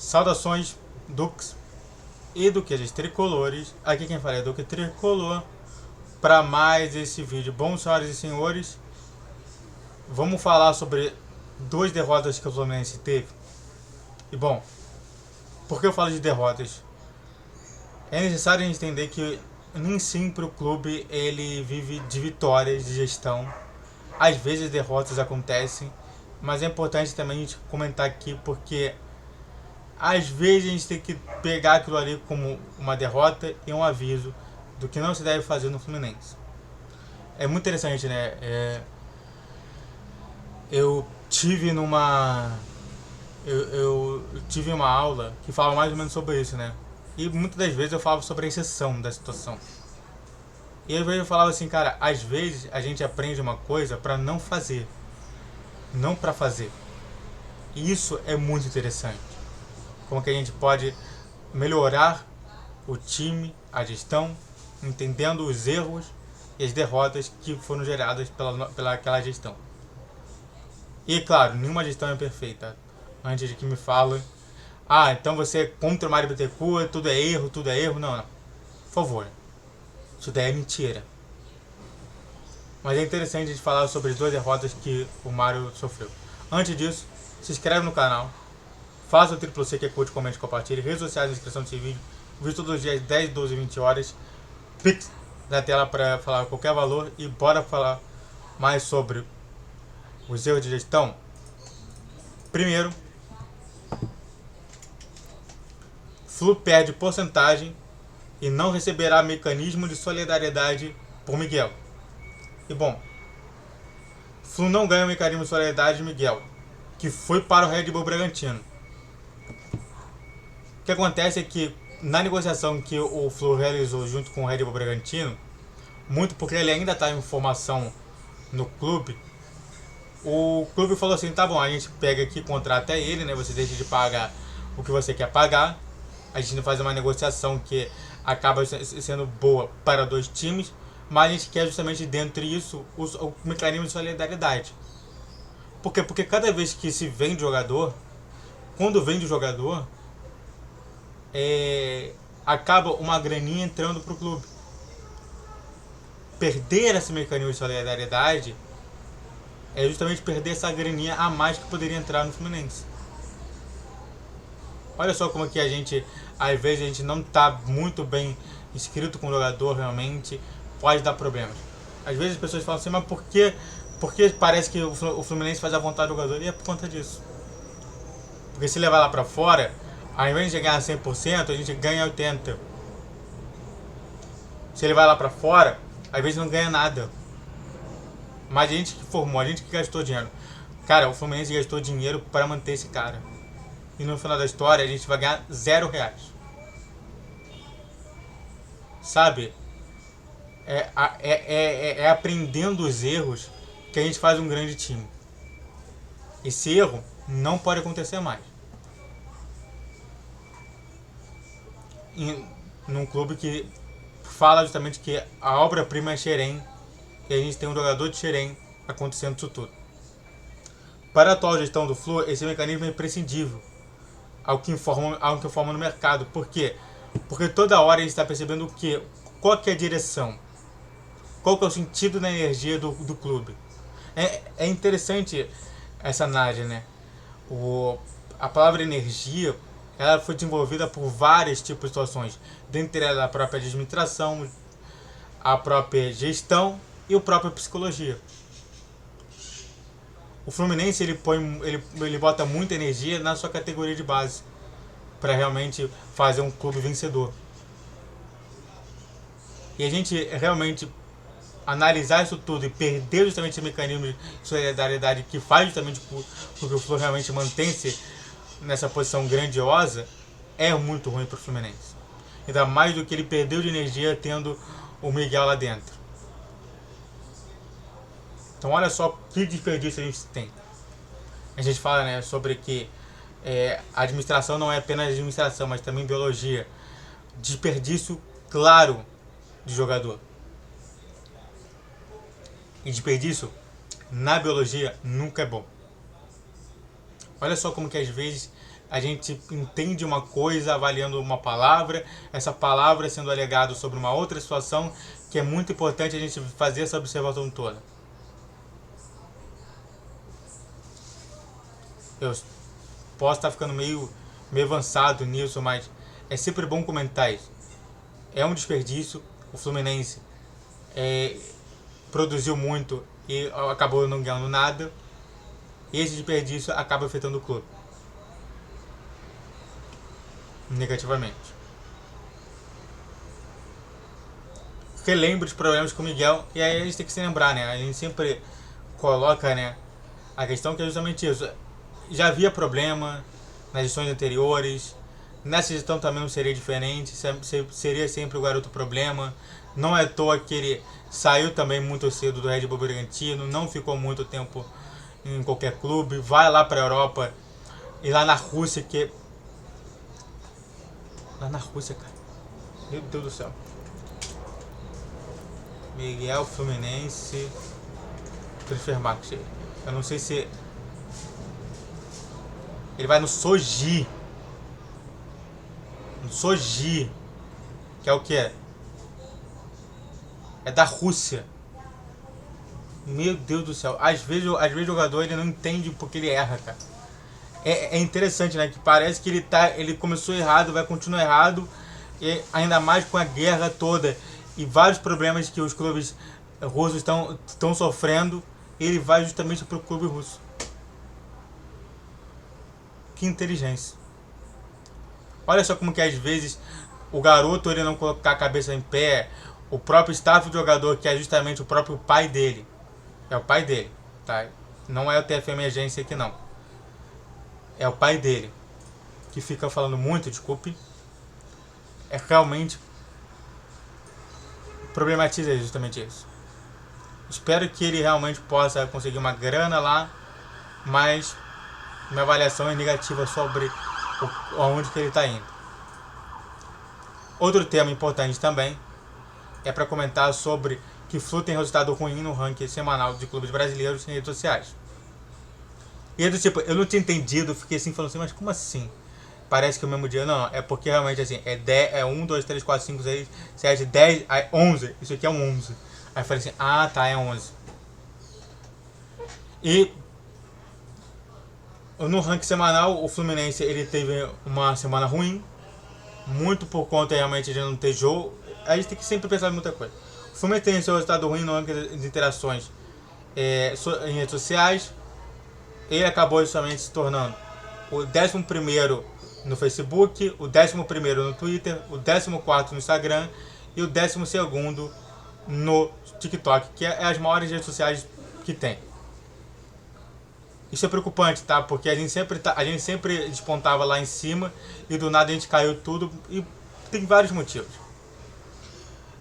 Saudações, Dux e Duquesas Tricolores. Aqui quem fala é Duque Tricolor. Para mais esse vídeo. Bom, senhoras e senhores, vamos falar sobre duas derrotas que o Fluminense teve. E bom, por que eu falo de derrotas? É necessário entender que nem sempre o clube ele vive de vitórias, de gestão. Às vezes derrotas acontecem, mas é importante também a gente comentar aqui porque às vezes a gente tem que pegar aquilo ali como uma derrota e um aviso do que não se deve fazer no Fluminense. É muito interessante, né? Eu tive numa. Eu tive uma aula que fala mais ou menos sobre isso, né? E muitas das vezes eu falava sobre a exceção da situação. E às vezes eu falava assim, cara, às vezes a gente aprende uma coisa para não fazer, não para fazer. E isso é muito interessante. Como que a gente pode melhorar o time, a gestão, entendendo os erros e as derrotas que foram geradas pela aquela gestão. E claro, nenhuma gestão é perfeita. Antes de que me falem, então você é contra o Mário Bittencourt, tudo é erro, tudo é erro. Não, não. Por favor. Isso daí é mentira. Mas é interessante a gente falar sobre as duas derrotas que o Mário sofreu. Antes disso, se inscreve no canal, faça o triplo C, que é curte, comente, compartilhe, redes sociais, inscrição desse vídeo, vídeo todos os dias, 10, 12, 20 horas, Pix na tela para falar qualquer valor e bora falar mais sobre os erros de gestão. Primeiro, Flu perde porcentagem e não receberá mecanismo de solidariedade por Miguel. E bom, Flu não ganha o mecanismo de solidariedade de Miguel, que foi para o Red Bull Bragantino. O que acontece é que na negociação que o Flu realizou junto com o Red Bull Bragantino, muito porque ele ainda está em formação no clube, o clube falou assim, tá bom, a gente pega aqui, contrata ele, né? Você deixa de pagar o que você quer pagar. A gente faz uma negociação que acaba sendo boa para dois times, mas a gente quer justamente dentro disso o mecanismo de solidariedade. Por quê? Porque cada vez que se vende jogador, quando vende o jogador, acaba uma graninha entrando para o clube. Perder esse mecanismo de solidariedade é justamente perder essa graninha a mais que poderia entrar no Fluminense. Olha só como que a gente, às vezes, a gente não está muito bem inscrito com o jogador realmente, pode dar problemas. Às vezes as pessoas falam assim, mas por que parece que o Fluminense faz a vontade do jogador? E é por conta disso. Porque se levar lá pra fora, ao invés de ganhar 100%, a gente ganha 80%. Se ele vai lá pra fora, às vezes não ganha nada. Mas a gente que formou, a gente que gastou dinheiro. Cara, o Fluminense gastou dinheiro para manter esse cara. E no final da história a gente vai ganhar R$0. Sabe? É aprendendo os erros que a gente faz um grande time. Esse erro não pode acontecer mais. Num clube que fala justamente que a obra-prima é Xerém e a gente tem um jogador de Xerém acontecendo isso tudo. Para a atual gestão do Flu, esse mecanismo é imprescindível ao que informa no mercado. Por quê? Porque toda hora a gente está percebendo o quê? Qual que é a direção? Qual que é o sentido da energia do clube? É interessante essa análise, né? A palavra energia ela foi desenvolvida por vários tipos de situações, dentre elas a própria administração, a própria gestão e a própria psicologia. O Fluminense ele bota muita energia na sua categoria de base para realmente fazer um clube vencedor. E a gente realmente analisar isso tudo e perder justamente esse mecanismo de solidariedade que faz justamente porque o Flu realmente mantém-se nessa posição grandiosa é muito ruim para o Fluminense. Ainda mais do que ele perdeu de energia tendo o Miguel lá dentro. Então olha só que desperdício a gente tem. A gente fala, né, sobre que a administração não é apenas administração, mas também biologia. Desperdício claro de jogador. E desperdício na biologia nunca é bom. Olha só como que às vezes a gente entende uma coisa avaliando uma palavra, essa palavra sendo alegado sobre uma outra situação, que é muito importante a gente fazer essa observação toda. Eu posso estar ficando meio avançado nisso, mas é sempre bom comentar isso. É um desperdício. O Fluminense produziu muito e acabou não ganhando nada. E esse desperdício acaba afetando o clube negativamente. Relembra os problemas com o Miguel, e aí a gente tem que se lembrar, né? A gente sempre coloca, né, a questão que é justamente isso. Já havia problema nas gestões anteriores, nessa gestão também não seria diferente, seria sempre o garoto problema. Não é à toa que ele saiu também muito cedo do Red Bull Bragantino, não ficou muito tempo em qualquer clube, vai lá pra Europa e lá na Rússia, que... Lá na Rússia, cara. Meu Deus do céu. Miguel, Fluminense, Transfermarkt. Eu não sei se... Ele vai no Soji. No Soji. Que é o que? É da Rússia. Meu Deus do céu. Às vezes o jogador ele não entende porque ele erra, cara. É interessante, né? Que parece que ele começou errado, vai continuar errado. E ainda mais com a guerra toda e vários problemas que os clubes russos estão sofrendo. Ele vai justamente para o clube russo. Que inteligência. Olha só como que às vezes o garoto ele não colocar a cabeça em pé. O próprio staff do jogador, que é justamente o próprio pai dele. É o pai dele, tá? Não é o TFM Agência aqui não. É o pai dele. Que fica falando muito, desculpe. É realmente... Problematiza justamente isso. Espero que ele realmente possa conseguir uma grana lá. Mas minha avaliação é negativa sobre aonde que ele está indo. Outro tema importante também é para comentar sobre que Flu tem resultado ruim no ranking semanal de clubes brasileiros em redes sociais. E é do tipo, eu não tinha entendido, fiquei assim falando assim, mas como assim? Parece que é o mesmo dia. Não, é porque realmente assim, é 1, 2, 3, 4, 5, 6, 7, 10, 11. Isso aqui é um 11. Aí eu falei assim, ah tá, é 11. E no ranking semanal, o Fluminense ele teve uma semana ruim. Muito por conta realmente de não ter jogo. A gente tem que sempre pensar em muita coisa. O Fluminense tem seu resultado ruim no ranking de interações em redes sociais. Ele acabou justamente se tornando o 11º no Facebook, o 11º no Twitter, o 14º no Instagram e o 12º no TikTok, que é as maiores redes sociais que tem. Isso é preocupante, tá? Porque a gente sempre despontava lá em cima e do nada a gente caiu tudo e tem vários motivos.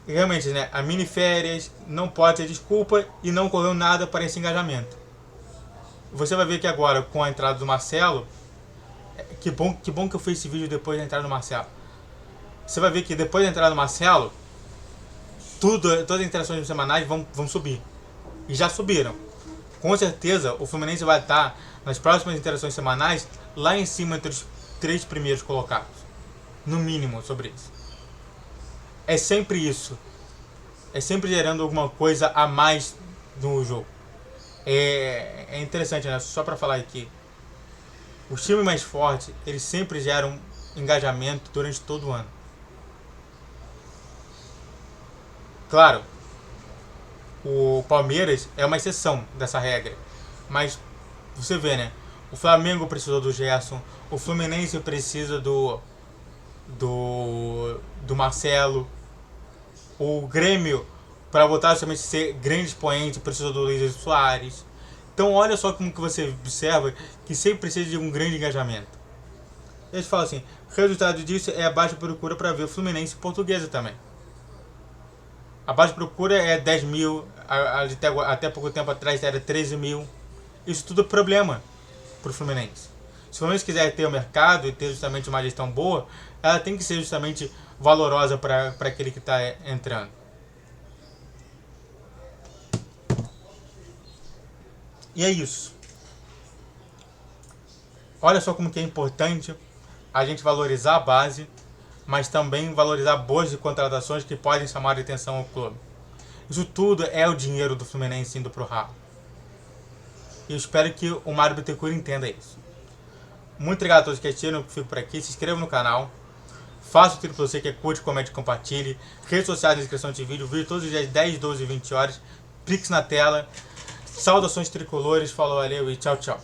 E realmente, né? A miniférias não pode ter desculpa e não correu nada para esse engajamento. Você vai ver que agora, com a entrada do Marcelo, que bom que eu fiz esse vídeo depois da entrada do Marcelo. Você vai ver que depois da entrada do Marcelo, todas as interações semanais vão subir. E já subiram. Com certeza, o Fluminense vai estar nas próximas interações semanais lá em cima entre os 3 primeiros colocados. No mínimo, sobre isso. É sempre isso. É sempre gerando alguma coisa a mais no jogo. É interessante, né? Só para falar aqui. Os times mais fortes, eles sempre geram engajamento durante todo o ano. Claro, o Palmeiras é uma exceção dessa regra. Mas você vê, né? O Flamengo precisou do Gerson. O Fluminense precisa do Marcelo. O Grêmio, para voltar justamente a ser grande expoente, precisou do Luiz Soares. Então olha só como que você observa que sempre precisa de um grande engajamento. Eles falam assim, o resultado disso é a baixa procura para ver o Fluminense e Portuguesa também. A baixa procura é 10 mil, até pouco tempo atrás era 13 mil. Isso tudo é problema para o Fluminense. Se o Fluminense quiser ter o mercado e ter justamente uma gestão boa, ela tem que ser justamente valorosa para aquele que está entrando. E é isso. Olha só como que é importante a gente valorizar a base, mas também valorizar boas contratações que podem chamar a atenção ao clube. Isso tudo é o dinheiro do Fluminense indo pro ralo. E eu espero que o Mário Bittencourt entenda isso. Muito obrigado a todos que assistiram, eu fico por aqui, se inscreva no canal, faça o tiro pra você que é curte, comente, compartilhe, redes sociais na descrição desse vídeo, vídeo todos os dias 10, 12 e 20 horas, Pix na tela, saudações tricolores, falou, valeu e tchau, tchau.